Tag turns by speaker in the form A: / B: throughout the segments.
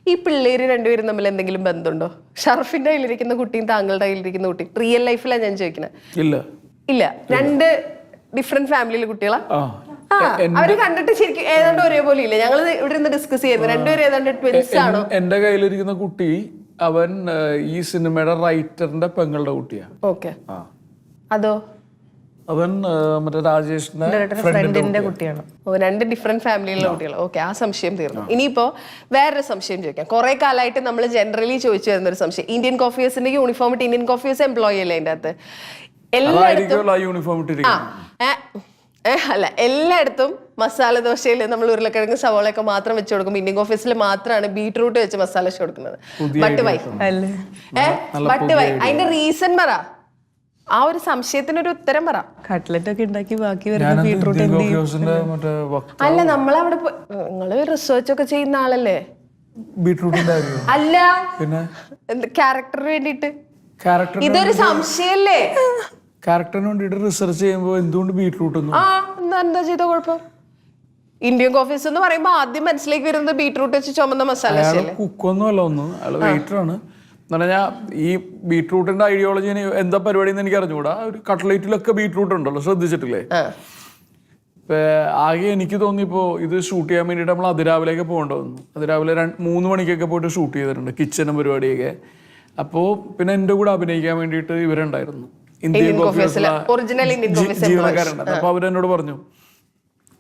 A: ഈ പിള്ളേര് രണ്ടുപേരും തമ്മിൽ എന്തെങ്കിലും ബന്ധമുണ്ടോ? ഷറഫിന്റെ കയ്യിലിരിക്കുന്ന കുട്ടിയും താങ്കളുടെ കയ്യിലിരിക്കുന്ന കുട്ടിയും റിയൽ ലൈഫിലാണ് ഞാൻ ചോദിക്കുന്നത്. ഇല്ല, രണ്ട് ഡിഫറെന്റ് ഫാമിലിയിലെ കുട്ടികളാ. അവര് കണ്ടിട്ട് ശരിക്കും ഏതാണ്ട് ഒരേപോലെ ഇല്ല. ഞങ്ങൾ ഇവിടെ നിന്ന് ഡിസ്കസ് ചെയ്യുന്നു, രണ്ടുപേരും ഏതാണ്ട് ട്വിൻസ് ആണോ?
B: എന്റെ കയ്യിലിരിക്കുന്ന കുട്ടി അവൻ ഈ സിനിമയുടെ റൈറ്ററിന്റെ പെങ്ങളുടെ കുട്ടിയാ.
A: ഓക്കെ, അതോ?
B: അവൻ മറ്റേ രാജേഷിന്റെ ഫ്രണ്ടിന്റെ കുട്ടിയാണ്.
A: രണ്ട് ഡിഫറെന്റ് ഫാമിലിയിലുള്ള കുട്ടികൾ. ഓക്കെ, ആ സംശയം തീർന്നു. ഇനിയിപ്പോ വേറൊരു സംശയം ചോദിക്കാം. കുറെ കാലമായിട്ട് നമ്മൾ ജനറലി ചോദിച്ചു വരുന്ന ഒരു സംശയം, ഇന്ത്യൻ കോഫീസിന്റെ യൂണിഫോം ഇട്ട് ഇന്ത്യൻ കോഫീസ് എംപ്ലോയി അല്ലേ അതിന്റെ അകത്ത്? എല്ലായിടത്തും മസാല ദോശയിൽ നമ്മൾ ഉരുളക്കിഴങ്ങ് സവോളയൊക്കെ മാത്രം വെച്ച് കൊടുക്കും. ഇന്ത്യൻ ഓഫീസിൽ മാത്രമാണ് ബീട്രൂട്ട് വെച്ച് മസാല വെച്ച് കൊടുക്കുന്നത്. But why? അതിന്റെ റീസൺ പറ, ആ ഒരു സംശയത്തിനൊരു ഉത്തരം പറ.
C: കട്ട്ലറ്റ് ഒക്കെ ഉണ്ടാക്കി ബാക്കി
A: അല്ല, നമ്മളവിടെ നിങ്ങള് റിസർച്ച് ഒക്കെ ചെയ്യുന്ന ആളല്ലേ? അല്ല, ക്യാരക്ടറിന് വേണ്ടിട്ട് ഇതൊരു സംശയല്ലേ?
B: ക്യാരക്ടറിന് വേണ്ടിട്ട് റിസർച്ച് ചെയ്യുമ്പോൾ എന്തുകൊണ്ട് ബീട്രൂട്ട്?
A: എന്താ ചെയ്ത കുഴപ്പം? ഇന്ത്യൻ ഓഫീസ് എന്ന് പറയുമ്പോ ആദ്യം മനസ്സിലേക്ക് വരുന്നത് ബീട്രൂട്ട് വെച്ച് ചുമന്ന മസാല.
B: കുക്കൊന്നും അല്ല, അയാൾ വെയിറ്ററാണ്. എന്ന് പറഞ്ഞാൽ ഈ ബീട്രൂട്ടിന്റെ ഐഡിയോളജി എന്താ പരിപാടി എന്ന് എനിക്ക് അറിഞ്ഞുകൂടാ. ഒരു കട്ട്ലേറ്റിലൊക്കെ ബീട്രൂട്ട് ഉണ്ടല്ലോ, ശ്രദ്ധിച്ചിട്ടില്ലേ? ആകെ എനിക്ക് തോന്നിയപ്പോ ഇത് ഷൂട്ട് ചെയ്യാൻ വേണ്ടിയിട്ട് നമ്മൾ അതിരാവിലേക്ക് പോകേണ്ടി വന്നു. അതിരാവിലെ 3 മണിക്കൊക്കെ പോയിട്ട് ഷൂട്ട് ചെയ്തിട്ടുണ്ട്, കിച്ചനും പരിപാടിയൊക്കെ. അപ്പോൾ പിന്നെ എൻ്റെ കൂടെ അഭിനയിക്കാൻ വേണ്ടിയിട്ട് ഇവരുണ്ടായിരുന്നു, ഇന്ത്യൻ കോഫീസിലെ ജീവനക്കാരുണ്ട്. അപ്പൊ അവരെന്നോട് പറഞ്ഞു,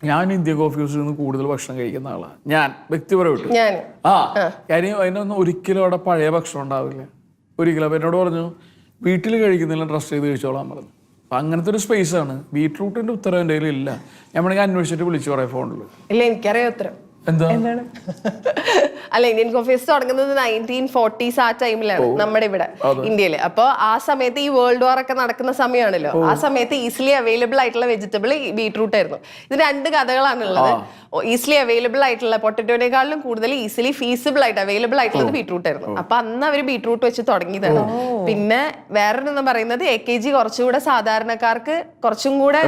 B: ഞാൻ ഇന്ത്യൻ കോഫി ഹൗസിൽ നിന്ന് കൂടുതൽ ഭക്ഷണം കഴിക്കുന്ന ആളാണ് ഞാൻ, വ്യക്തിപരമായിട്ട്. കാര്യം അതിനൊന്നും ഒരിക്കലും അവിടെ പഴയ ഭക്ഷണം ഉണ്ടാവില്ല, ഒരിക്കലും. അപ്പൊ എന്നോട് പറഞ്ഞു, വീട്ടിൽ കഴിക്കുന്നില്ല, ട്രസ്റ്റ് ചെയ്ത് കഴിച്ചോളാൻ പറഞ്ഞു. അപ്പൊ അങ്ങനത്തെ ഒരു സ്പേസ് ആണ്. ബീട്രൂട്ടിന്റെ ഉത്തരം എൻ്റെ കയ്യിൽ ഇല്ല. ഞാൻ വേണമെങ്കിൽ അന്വേഷിച്ചിട്ട് വിളിച്ചു പറയാം ഫോണിൽ.
A: ഇല്ല, എനിക്കറിയാം ഉത്തരം.
B: എന്താണ്?
A: അല്ല, ഇന്ത്യൻ കോഫീസ് തുടങ്ങുന്നത് 1940s ആ ടൈമിലാണ് നമ്മുടെ ഇവിടെ ഇന്ത്യയില്. അപ്പൊ ആ സമയത്ത് ഈ വേൾഡ് വാർ ഒക്കെ നടക്കുന്ന സമയമാണല്ലോ. ആ സമയത്ത് ഈസിലി അവൈലബിൾ ആയിട്ടുള്ള വെജിറ്റബിൾ ബീട്രൂട്ട് ആയിരുന്നു. ഇതിന് 2 കഥകളാണുള്ളത്. ഈസിലി അവൈലബിൾ ആയിട്ടുള്ള പൊട്ടറ്റോനേക്കാളും കൂടുതൽ ഈസിലി ഫീസിബിൾ ആയിട്ട് അവൈലബിൾ ആയിട്ടുള്ളത് ബീട്രൂട്ട് ആയിരുന്നു. അപ്പൊ അന്ന് അവര് ബീട്രൂട്ട് വെച്ച് തുടങ്ങിയതാണ്. പിന്നെ വേറൊരെണ്ണം പറയുന്നത് AKG കുറച്ചുകൂടെ സാധാരണക്കാർക്ക് കുറച്ചും കൂടെ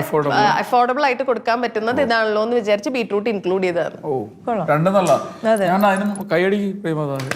A: അഫോർഡബിൾ ആയിട്ട് കൊടുക്കാൻ പറ്റുന്നത് ഇതാണല്ലോ എന്ന് വിചാരിച്ച് ബീട്രൂട്ട് ഇൻക്ലൂഡ് ചെയ്തതാണ്.
B: രണ്ടും നല്ല. ഞാൻ അതിനും കൈയടി പ്രേമദാസ.